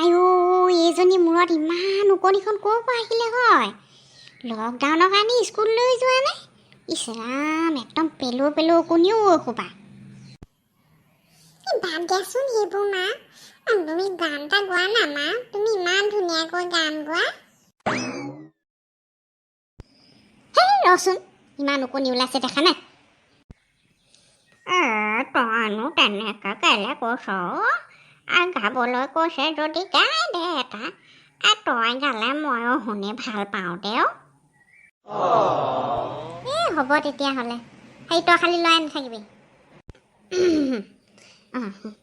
আইও এইজনী মূৰত ইমান ওকণিখন ক'ৰ পৰা আহিলে হয় লকডাউনৰ কাৰণে স্কুললৈ যোৱা নাই ইছৰাম একদম পেলো পেলো ওকণিও এসোপা বাদ দিয়াচোন সেইবোৰ মা তুমি গান এটা গোৱা না মা তুমি ইমান ধুনীয়াকৈ গান গোৱা হেই ৰচোন ইমান ওকণি ওলাইছে দেখা নাই তইনো তেনেকৈ কেলে কৈছ গাবলৈ কৈছে যদি গাই দে এটা তই গালে ময়ো শুনি ভাল পাওঁ দেও হ'ব তেতিয়াহ'লে সেই তই খালি লৈ নাথাকিবি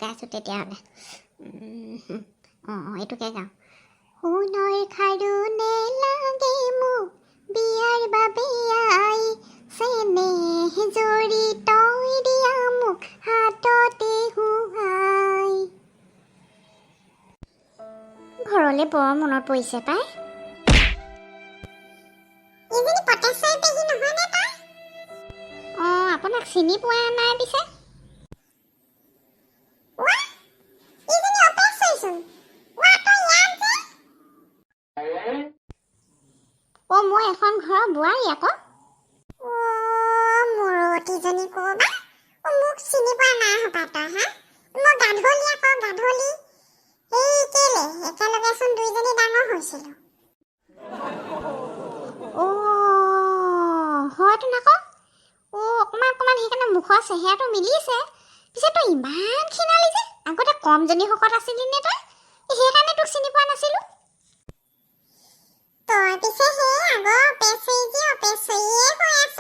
গাইছোঁ তেতিয়াহ'লে এইটোকে গাওঁ সোণৰ খাৰুণে লাগে মোক বিয়াৰ বাবে আই চেনেহ জৰি তই দিয়া মোক হাততে হুহাই ঘৰলৈ বৰ মনত পৰিছে পাই আপোনাক চিনি পোৱা নাই পিছে মই এখন ঘৰৰ বোৱাৰী আকৌ মূৰতিজনী ক'বা মোক চিনি পোৱা নাই হপাই হা মই গাধলি আকৌ গাধলি এই কেলে একেলগেচোন দুইজনী ডাঙৰ হৈছিলো হয়তো নাকৌ অকণমান অকণমান সেইকাৰণে মুখৰ চেহেৰাটো মিলিছে পিছে তই ইমান ক্ষীণালি যে আগতে কমজনী শকত আছিলি নে তই সেইকাৰণে তোক চিনি পোৱা নাছিলোঁ তই পিছে সেই আগৰ অপেচৰিয়ে কৈ আছ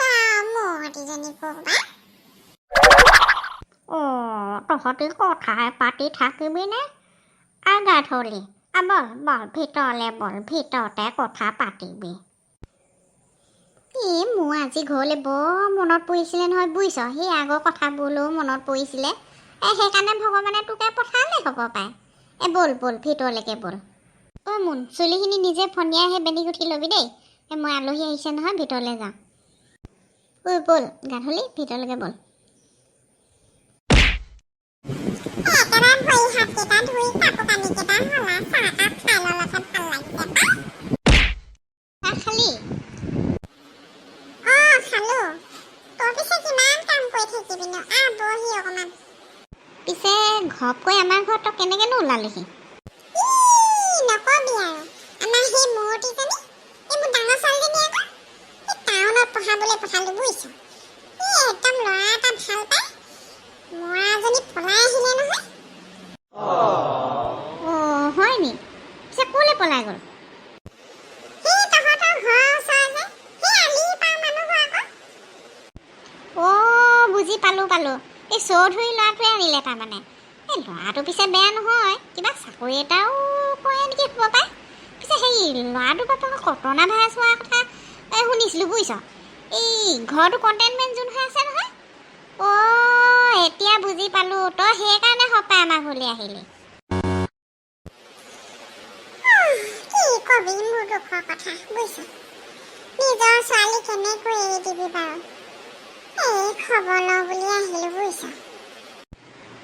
মূৰতিজনী ক'বা তহঁতি কথাই পাতি থাকিবি নে গাধলি বল ভিতৰলৈ বল ভিতৰতে কথা পাতিবি মোৰ আজি ঘৰলৈ বৰ মনত পৰিছিলে নহয় বুজিছ সেই আগৰ কথাবোৰলৈও মনত পৰিছিলে সেইকাৰণে ভগৱানে তোকে পঠালে হ'ব পাৰে বল বল ভিতৰলৈকে বল মোন চুলিখিনি নিজে ফন্দিয়াই সেই বেনি গুঠি ল'বি দেই মই আলহী আহিছে নহয় ভিতৰলৈ যাওঁ বল গাধলি ভিতৰলৈকে বল খালি পিছে ঘপকৈ আমাৰ ঘৰত তই কেনেকৈনো ওলালিহি নকবি আৰু আমাৰ সেই মূৰতিজনী এই মোৰ ডাঙৰ ছোৱালীজনী আকৌ এই টাউনত পঢ়াবলৈ পঠালোঁ বুজিছ একদম ল'ৰা এটা ভাল পায় মৰাজনী পলাই আহিলে নহয় হয় নি পিছে ক'লৈ পলাই গ'ল সেই তহঁতৰ ঘৰৰ ওচৰৰ যে সেই আলি পাৰ মানুহ আকৌ বুজি পালোঁ এই চৌধুৰী ল'ৰাটোৱে আনিলে তাৰমানে এই ল'ৰাটো পিছে বেয়া নহয় কিবা চাকৰি এটাও কৰে নেকি হ'ব পাৰে পিছে সেই ল'ৰাটোৰ বাপেকৰ কটনা ভাইৰাছ হোৱাৰ কথা শুনিছিলোঁ বুজিছ এই ঘৰটো কণ্টেইনমেণ্ট জোন হৈ আছে নহয় এতিয়া বুজি পালোঁ তই সেইকাৰণে সপাই আমাৰ ঘৰলৈ আহিলি কি কবি মোৰ দুখৰ কথা বুজিছ নিজৰ ছোৱালী কেনেকৈ এৰি দিবি বাৰু এই খবৰ লওঁ বুলি আহিলোঁ বুজিছ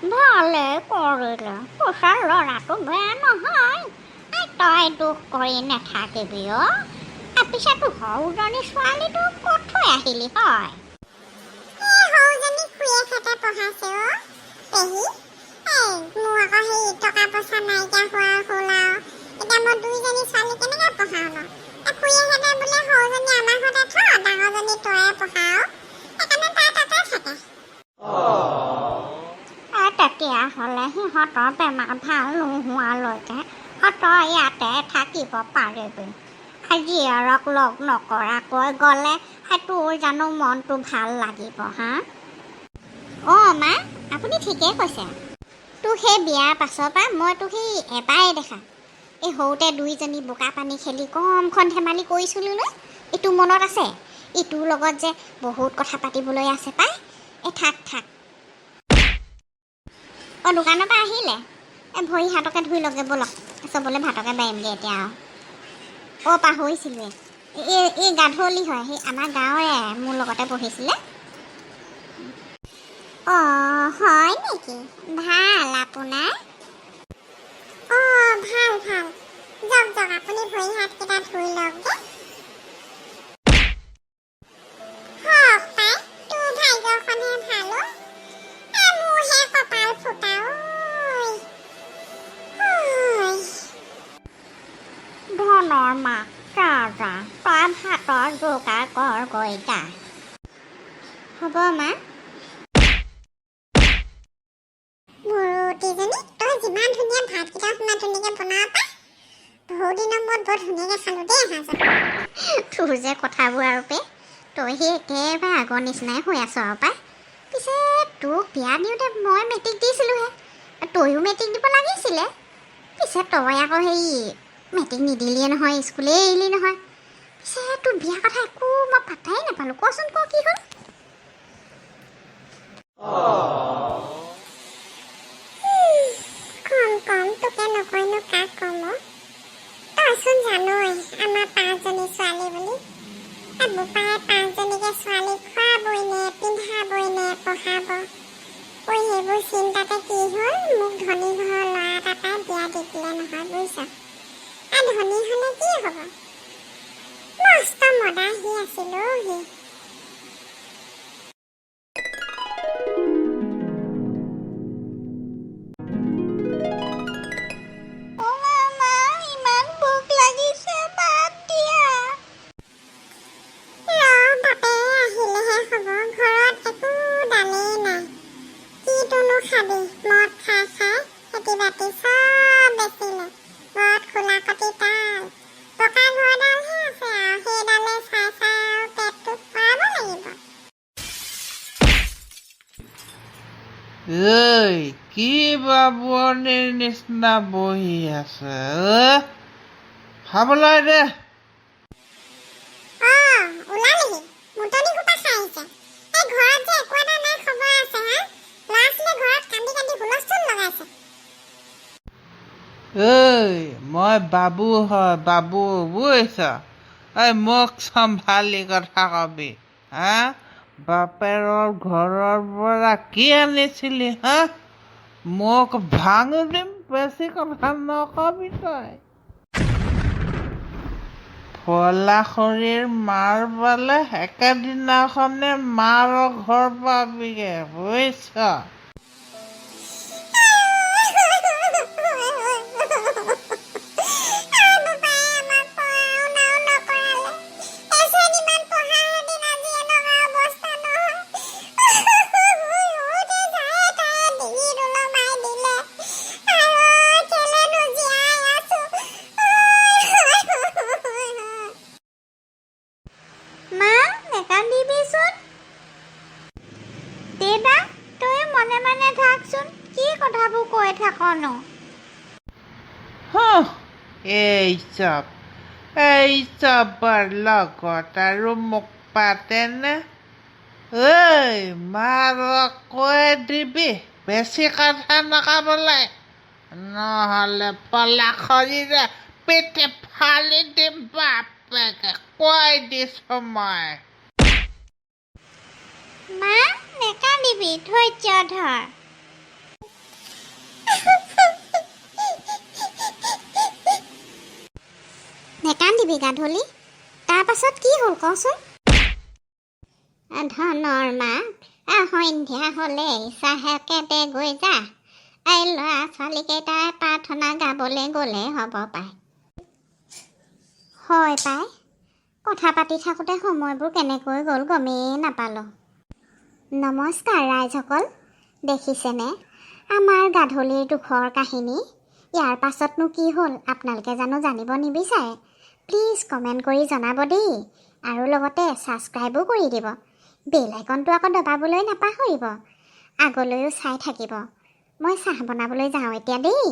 ভালে কৰিলে কৈছা ল'ৰাটো বেয়া নহয় তই দুখ কৰি নাথাকিবি পিছে তোৰ সৰুজনী ছোৱালীটো ক'ত থৈ আহিলি হয় সৰুজনী খুৰীয়েকহঁতে পঢ়াইছে পেহী মোৰ আকৌ সেই টকা পইচা নাইকিয়া হোৱা হ'ল আৰু এতিয়া মই দুইজনী ছোৱালী কেনেকৈ পঢ়াওঁ ন খুৰীয়েকহঁতে বোলে সৰুজনী আমাৰ ঘৰতে থ ডাঙৰজনী তয়ে পঢ়াওঁ সেইকাৰণে তাই তাতে থাকে তেতিয়াহ'লে সিহঁতৰ বেমাৰ ভাল নোহোৱালৈকে তই ইয়াতে থাকিব পাৰিবি জীয়েৰক লগ নকৰাকৈ গ'লে তোৰ জানো মনটো ভাল লাগিব হা মা আপুনি ঠিকেই কৈছে তোক সেই বিয়াৰ পাছৰ পৰা মই তোক সেই এবাৰেই দেখা এই সৰুতে দুইজনী বোকা পানী খেলি কমখন ধেমালি কৰিছিলোঁ ন এইটো মনত আছে ইটোৰ লগত যে বহুত কথা পাতিবলৈ আছে পাই থাক দোকানৰ পৰা আহিলে ভৰি হাতকে ধুই লগে ব'লক চবলৈ ভাতকে বাঢ়িমগৈ এতিয়া পাহৰিছিলোঁৱে এই গাধলি হয় সেই আমাৰ গাঁৱৰে মোৰ লগতে পঢ়িছিলে হয় নেকি ভাল আপোনাৰ ভাল নৰ মাক যা যা তই ভাতৰ যোগাৰ কৰ গৈ যা হ'ব মা মুৰুতিজনী তই যিমান ধুনীয়া ভাতকেইটা সিমান ধুনীয়াকৈ বনাব পাৰ বহু দিনৰ মূৰত বৰ ধুনীয়াকৈ খালোঁ দেই এসাঁজ তোৰ যে কথাবোৰ আৰু পে তই সেই একেবাৰে আগৰ নিচিনাই হৈ আছ আৰু পাই পিছে তোক বিয়া দিওঁতে মই মেট্ৰিক দিছিলোঁহে তয়ো মেট্ৰিক দিব লাগিছিলে পিছে তই আকৌ হেৰি মেট্ৰিক নিদিলিয়ে নহয় স্কুলেই এৰিলি নহয় পিছে তোৰ বিয়া কথা একো মই পাত্তাই নাপালোঁ কচোন ক কি হ'ল কম তোকে নকয়নো কাক কম তইচোন জানই আমাৰ 5জনী ছোৱালী বুলি বোপায়ে 5জনীকে ছোৱালী খোৱাবই নে পিন্ধাবই নে পঢ়াব ঐ সেইবোৰ চিন্তাতে কি হ'ল মোক ধনী ঘৰৰ ল'ৰা এটা পাই বিয়া দি দিলে নহয় বুজিছ ধনী হ'লে কি হ'ব মস্ত মদাহী আছিলো সি ইমান ভোক লাগিছে ভাত দিয়া বাপে আহিলেহে হ'ব ঘৰত একো দালেই নাই কিটোনো খাবি মদ খাই খাই খেতি বাতি চব বেচিলে ঘৰত খোলা কটি তাল পকা ঘৰডালহে আছে আৰু সেইডালে চাই চাই আৰু পেটটো ভৰাব লাগিব ঐ কি বাবুৱনীৰ নিচিনা বহি আছে খাবলৈ দে ওলালেহি মুতনি সোপা খাই আহিছে এই ঘৰত যে একো এটা নাই খবৰ আছে হা ল'ৰা ছোৱালীয়ে ঘৰত কান্দি কান্দি হুলস্থুল লগাইছে মই বাবু হয় বাবু বুজিছ মোক চম্ভালি কথা কবি হা বাপেৰৰ ঘৰৰ পৰা কি আনিছিলি হা মোক ভাঙি দিম বেছি কথা নকবি তই ফলাখৰিৰ মাৰ পালে একেদিনাখনে মাৰৰ ঘৰ পাবিগে বুজিছ মা নেকান্দিবিচোন দেউতা তই মনে মনে থাকচোন কি কথাবোৰ কৈ থাকনো এই চবৰ লগত আৰু মোক পাতেনে মাৰক কৈ দিবি বেছি কথা নকবলৈ নহ'লে পলাখৰিৰে পেটে ফালি দিম বাপেকে কৈ দিছোঁ মই মা নেকান্দিবি ধৈৰ্য ধৰ নেকান্দিবি গাধলি তাৰ পাছত কি হ'ল কচোন ধনৰ মাক সন্ধিয়া হ'লে চাহেকেতে গৈ যা এই ল'ৰা ছোৱালীকেইটাই প্ৰাৰ্থনা গাবলৈ গ'লে হ'ব পায় হয় পাই কথা পাতি থাকোঁতে সময়বোৰ কেনেকৈ গ'ল গমেই নাপালোঁ নমস্কাৰ ৰাইজসকল দেখিছেনে আমাৰ গাধলিৰ দুখৰ কাহিনী ইয়াৰ পাছতনো কি হ'ল আপোনালোকে জানো জানিব নিবিচাৰে প্লিজ কমেণ্ট কৰি জনাব দেই আৰু লগতে ছাবস্ক্ৰাইবো কৰি দিব বেল আইকনটো আকৌ দবাবলৈ নাপাহৰিব আগলৈও চাই থাকিব মই চাহ বনাবলৈ যাওঁ এতিয়া দেই